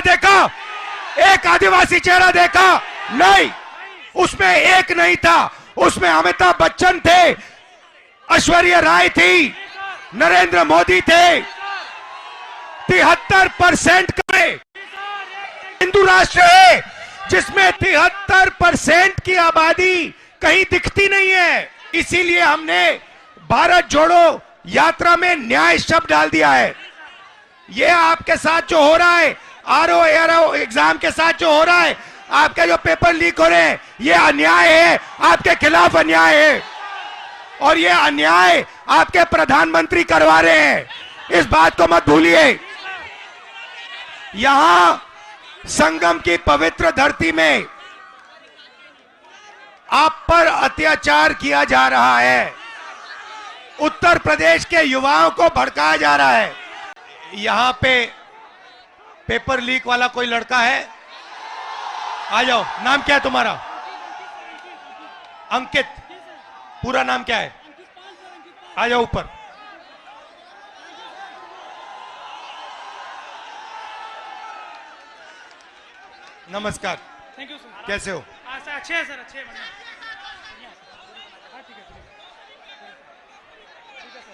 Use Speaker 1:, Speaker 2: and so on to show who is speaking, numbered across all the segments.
Speaker 1: देखा? एक आदिवासी चेहरा देखा? नहीं, उसमें एक नहीं था। उसमें अमिताभ बच्चन थे, ऐश्वर्या राय थी, नरेंद्र मोदी थे। 73% का हिंदू राष्ट्र है जिसमें 73% की आबादी कहीं दिखती नहीं है। इसीलिए हमने भारत जोड़ो यात्रा में न्याय शब्द डाल दिया है। ये आपके साथ जो हो रहा है, आरओ एआरओ एग्जाम के साथ जो हो रहा है, आपके जो पेपर लीक हो रहे हैं, ये अन्याय है, आपके खिलाफ अन्याय है। और ये अन्याय आपके प्रधानमंत्री करवा रहे हैं, इस बात को मत भूलिए। यहां संगम की पवित्र धरती में आप पर अत्याचार किया जा रहा है। उत्तर प्रदेश के युवाओं को भड़काया जा रहा है। यहां पे पेपर लीक वाला कोई लड़का है? आ जाओ। नाम क्या है तुम्हारा? अंकित। पूरा नाम क्या है? आ जाओ ऊपर। नमस्कार।
Speaker 2: Thank you sir.
Speaker 1: कैसे हो?
Speaker 2: सर अच्छे हैं सर, अच्छे हैं।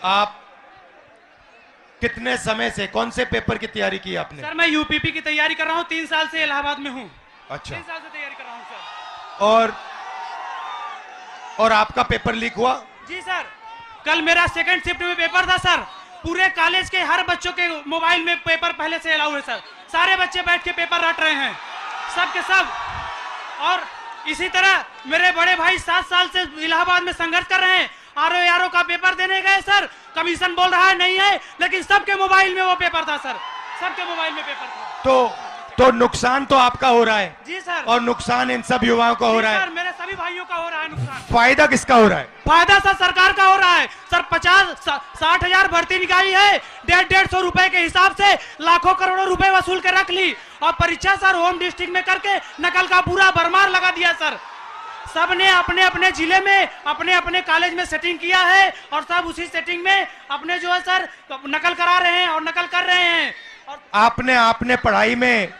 Speaker 1: आप कितने समय से कौन से पेपर की तैयारी की आपने?
Speaker 2: सर मैं यूपीपी की तैयारी कर रहा हूँ, 3 साल से इलाहाबाद में हूँ।
Speaker 1: अच्छा।
Speaker 2: 3 साल से तैयारी कर रहा हूँ सर।
Speaker 1: और आपका पेपर लीक हुआ?
Speaker 2: जी सर, कल मेरा सेकंड शिफ्ट में पेपर था सर। पूरे कॉलेज के हर बच्चों के मोबाइल में पेपर पहले से अलाउ है सर। सारे बच्चे बैठ के पेपर रट रहे हैं, सब के सब। और इसी तरह मेरे बड़े भाई 7 साल से इलाहाबाद में संघर्ष कर रहे हैं। आरओ का पेपर देने गए सर, कमीशन बोल रहा है नहीं है, लेकिन सबके मोबाइल में वो पेपर था सर, सबके मोबाइल में पेपर था।
Speaker 1: तो नुकसान तो आपका हो रहा है।
Speaker 2: जी सर।
Speaker 1: और नुकसान इन सब युवाओं का हो रहा है।
Speaker 2: सर मेरे सभी भाइयों का हो रहा है नुकसान।
Speaker 1: फायदा किसका हो रहा है?
Speaker 2: फायदा सर सरकार का हो रहा है सर। 50-60 हजार भर्ती निकाली है, 150 रुपए के हिसाब से लाखों करोड़ों रुपए वसूल के रख ली। और परीक्षा सर होम डिस्ट्रिक्ट में करके नकल का पूरा भरमार लगा दिया सर। सबने अपने अपने जिले में अपने अपने कॉलेज में सेटिंग किया है, और सब उसी सेटिंग में अपने जो है सर नकल करा रहे हैं और नकल कर रहे हैं। और
Speaker 1: आपने पढ़ाई में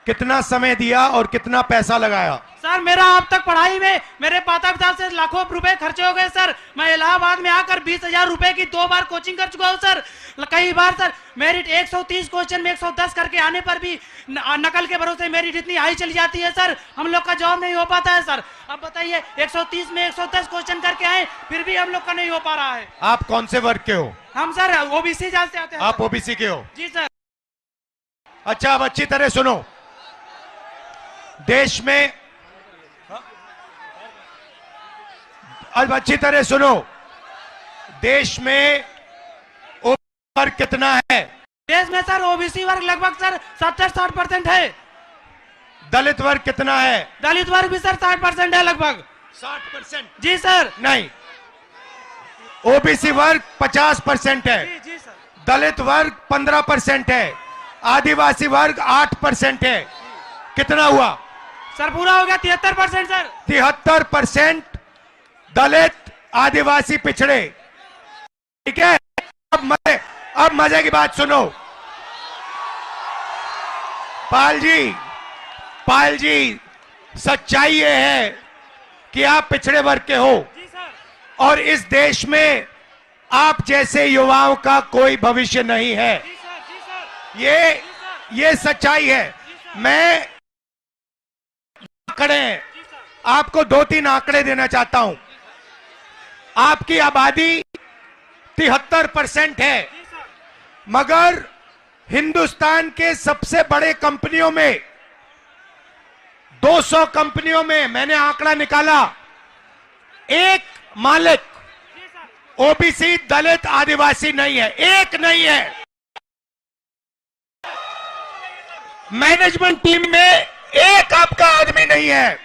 Speaker 1: कितना समय दिया और कितना पैसा लगाया?
Speaker 2: सर मेरा अब तक पढ़ाई में मेरे माता पिता से लाखों रुपए खर्चे हो गए सर। मैं इलाहाबाद में आकर 20,000 रुपए की 2 बार कोचिंग कर चुका हूँ सर। कई बार सर मेरिट 130 क्वेश्चन में 110 करके आने पर भी नकल के भरोसे मेरिट इतनी हाई चली जाती है सर, हम लोग का जॉब नहीं हो पाता है सर। अब बताइए 130 में 110 क्वेश्चन करके आए, फिर भी हम लोग का नहीं हो पा रहा है।
Speaker 1: आप कौन से वर्ग के हो?
Speaker 2: हम सर ओबीसी जात से आते हैं।
Speaker 1: आप ओबीसी के हो?
Speaker 2: जी सर।
Speaker 1: अच्छा, अब अच्छी तरह सुनो। देश में, अब अच्छी तरह सुनो, देश में ओबीसी वर्ग कितना है?
Speaker 2: देश में सर ओबीसी वर्ग लगभग सर 70-60% है।
Speaker 1: दलित वर्ग कितना है?
Speaker 2: दलित वर्ग भी सर 60% है लगभग।
Speaker 1: 60%?
Speaker 2: जी सर।
Speaker 1: नहीं, ओबीसी वर्ग 50% है।
Speaker 2: जी जी सर।
Speaker 1: दलित वर्ग 15% है। आदिवासी वर्ग 8% है। कितना हुआ
Speaker 2: सर? पूरा हो गया 73% सर।
Speaker 1: 73% दलित आदिवासी पिछड़े। ठीक है। अब मजे की बात सुनो। पाल जी सच्चाई ये है कि आप पिछड़े वर्ग के हो।
Speaker 2: जी सर।
Speaker 1: और इस देश में आप जैसे युवाओं का कोई भविष्य नहीं है।
Speaker 2: जी सर, जी सर।
Speaker 1: ये सच्चाई है। मैं आंकड़े, आपको 2-3 आंकड़े देना चाहता हूं। आपकी आबादी 73% है, मगर हिंदुस्तान के सबसे बड़े कंपनियों में 200 कंपनियों में मैंने आंकड़ा निकाला, एक मालिक ओबीसी दलित आदिवासी नहीं है, एक नहीं है। मैनेजमेंट टीम में एक आपका आदमी नहीं है।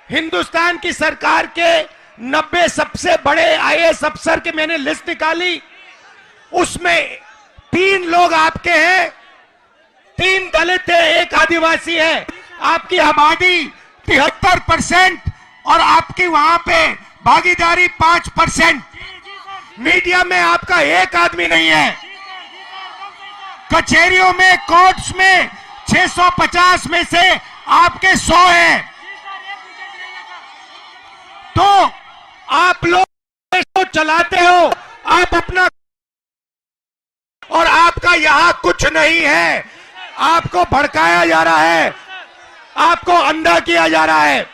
Speaker 1: हिंदुस्तान की सरकार के 90 सबसे बड़े आईएएस अफसर की मैंने लिस्ट निकाली, उसमें 3 लोग आपके हैं, 3 दलित है, 1 आदिवासी है। आपकी आबादी 73% और आपकी वहां पे भागीदारी 5%। मीडिया में आपका एक आदमी नहीं है। कचहरियों में, कोर्ट्स में 650 में से आपके 100 हैं। तो आप लोग देश को चलाते हो, आप अपना, और आपका यहां कुछ नहीं है। आपको भड़काया जा रहा है, आपको अंधा किया जा रहा है।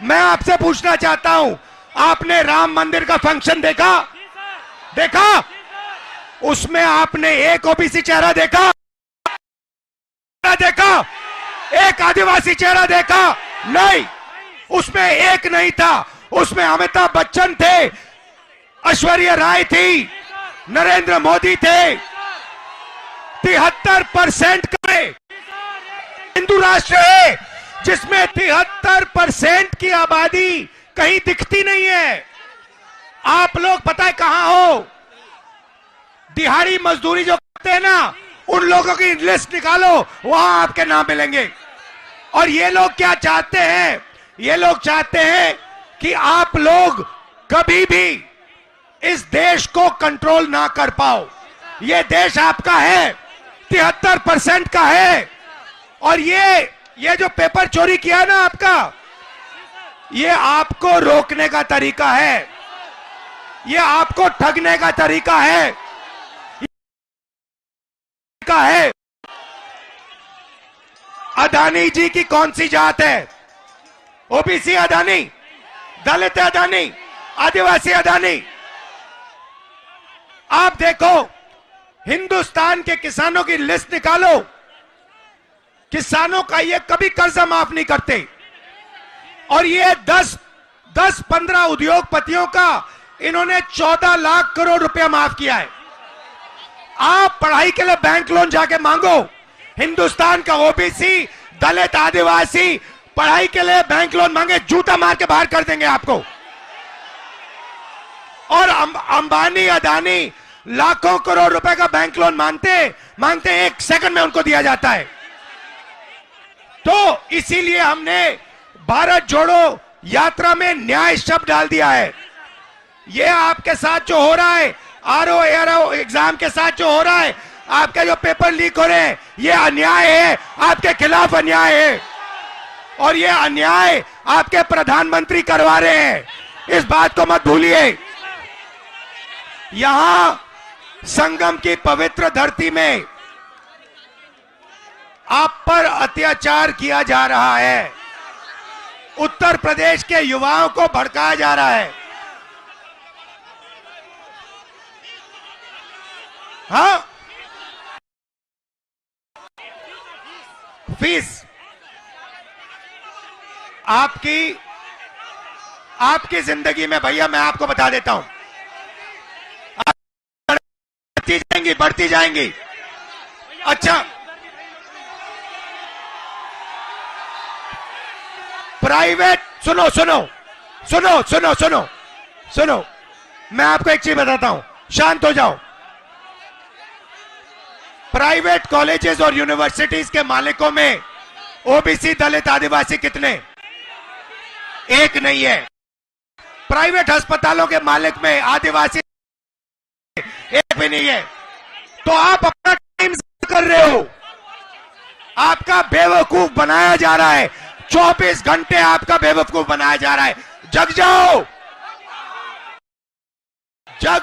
Speaker 1: मैं आपसे पूछना चाहता हूं, आपने राम मंदिर का फंक्शन देखा? उसमें आपने एक ओबीसी चेहरा देखा? एक आदिवासी चेहरा देखा? नहीं, उसमें एक नहीं था। उसमें अमिताभ बच्चन थे, ऐश्वर्या राय थी, नरेंद्र मोदी थे। 73% का हिंदू राष्ट्र है जिसमें 73% की आबादी कहीं दिखती नहीं है। आप लोग पता है कहां हो? दिहाड़ी मजदूरी जो करते हैं ना, उन लोगों की लिस्ट निकालो, वहां आपके नाम मिलेंगे। और ये लोग क्या चाहते हैं? ये लोग चाहते हैं कि आप लोग कभी भी इस देश को कंट्रोल ना कर पाओ। ये देश आपका है, 73% का है। और ये जो पेपर चोरी किया ना आपका, ये आपको रोकने का तरीका है, ये आपको ठगने का तरीका है। अदानी जी की कौन सी जात है? ओबीसी अदानी, दलित अदानी, आदिवासी अदानी। आप देखो, हिंदुस्तान के किसानों की लिस्ट निकालो, किसानों का ये कभी कर्जा माफ नहीं करते। और ये 10-15 उद्योगपतियों का इन्होंने 14 लाख करोड़ रुपया माफ किया है। आप पढ़ाई के लिए बैंक लोन जाके मांगो, हिंदुस्तान का ओबीसी, दलित, आदिवासी पढ़ाई के लिए बैंक लोन मांगे, जूता मार के बाहर कर देंगे आपको। और अंबानी, अदानी लाखों करोड़ रुपए का बैंक लोन मांगते 1 सेकंड में उनको दिया जाता है। तो इसीलिए हमने भारत जोड़ो यात्रा में न्याय शब्द डाल दिया है। ये आपके साथ जो हो रहा है, आरओ एआरओ एग्जाम के साथ जो हो रहा है, आपके जो पेपर लीक हो रहे हैं, ये अन्याय है, आपके खिलाफ अन्याय है। और ये अन्याय आपके प्रधानमंत्री करवा रहे हैं, इस बात को मत भूलिए। यहां संगम की पवित्र धरती में आप पर अत्याचार किया जा रहा है। उत्तर प्रदेश के युवाओं को भड़काया जा रहा है। हाँ, फीस आपकी जिंदगी में, भैया मैं आपको बता देता हूं, बढ़ती जाएंगी। अच्छा, प्राइवेट, सुनो, मैं आपको एक चीज बताता हूं, शांत हो जाओ। प्राइवेट कॉलेजेस और यूनिवर्सिटीज के मालिकों में ओबीसी, दलित, आदिवासी कितने? एक नहीं है। प्राइवेट अस्पतालों के मालिक में आदिवासी एक भी नहीं है। तो आप अपना टाइम कर रहे हो, आपका बेवकूफ बनाया जा रहा है। 24 घंटे आपका बेवकूफ बनाया जा रहा है। जग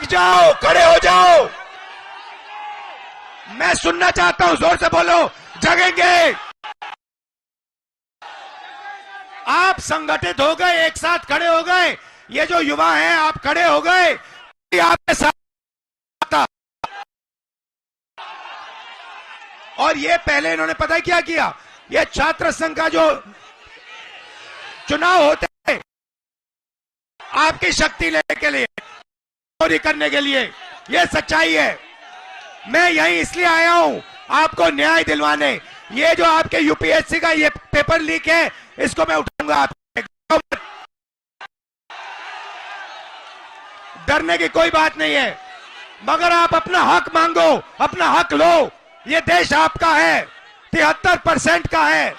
Speaker 1: जाओ, खड़े हो जाओ। मैं सुनना चाहता हूं, जोर से बोलो, जगेंगे। आप संगठित हो गए, एक साथ खड़े हो गए। ये जो युवा हैं, आप खड़े हो गए, आपके साथ। और ये पहले इन्होंने पता है क्या किया? ये छात्र संघ का जो चुनाव होते हैं, आपकी शक्ति लेने के लिए, चोरी करने के लिए, ये सच्चाई है। मैं यहीं इसलिए आया हूं, आपको न्याय दिलवाने। ये जो आपके यूपीएससी का ये पेपर लीक है, इसको मैं उठाऊंगा। आप डरने की कोई बात नहीं है, मगर आप अपना हक मांगो, अपना हक लो। ये देश आपका है, 73% का है।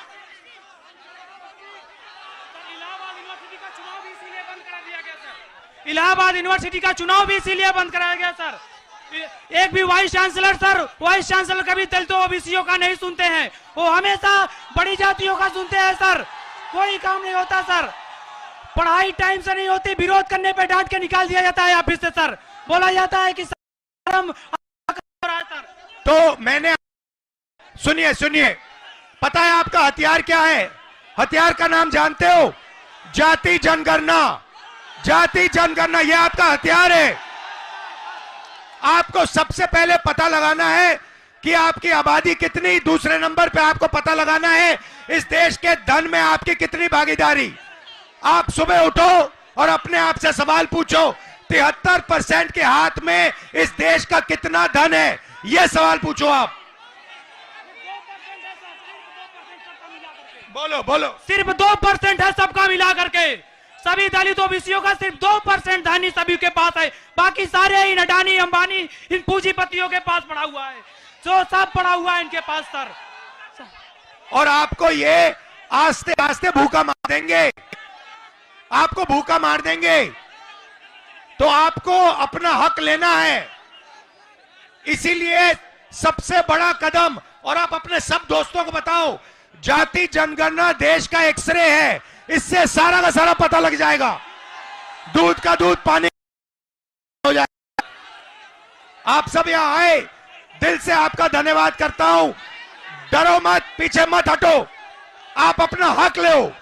Speaker 2: इलाहाबाद यूनिवर्सिटी का चुनाव भी इसीलिए बंद कराया गया सर। एक भी वाइस चांसलर कभी दलितों ओबीसीओ का नहीं सुनते हैं, वो हमेशा बड़ी जातियों का सुनते हैं सर। कोई काम नहीं होता सर, पढ़ाई टाइम से नहीं होती, विरोध करने पे डांट के निकाल दिया जाता है ऑफिस से सर। बोला जाता है कि सर
Speaker 1: तो मैंने सुनिए, पता है आपका हथियार क्या है? हथियार का नाम जानते हो? जाति जनगणना, ये आपका हथियार है। आपको सबसे पहले पता लगाना है कि आपकी आबादी कितनी, दूसरे नंबर पे आपको पता लगाना है इस देश के धन में आपकी कितनी भागीदारी। आप सुबह उठो और अपने आप से सवाल पूछो, 73% के हाथ में इस देश का कितना धन है, यह सवाल पूछो आप। बोलो।
Speaker 2: सिर्फ 2% है सबका मिला करके, सभी दलित ओबीसीओ का सिर्फ 2% धन ही सभी के पास है, बाकी सारे इन अडानी अंबानी इन पूंजीपतियों के पास पड़ा हुआ है, जो सब पड़ा हुआ है इनके पास सर।
Speaker 1: और आपको ये आस्ते आस्ते भूखा मार देंगे, आपको भूखा मार देंगे। तो आपको अपना हक लेना है, इसीलिए सबसे बड़ा कदम, और आप अपने सब दोस्तों को बताओ, जाति जनगणना देश का एक्सरे है, इससे सारा का सारा पता लग जाएगा, दूध का दूध पानी हो जाएगा। आप सब यहां आए, दिल से आपका धन्यवाद करता हूं। डरो मत, पीछे मत हटो, आप अपना हक लो।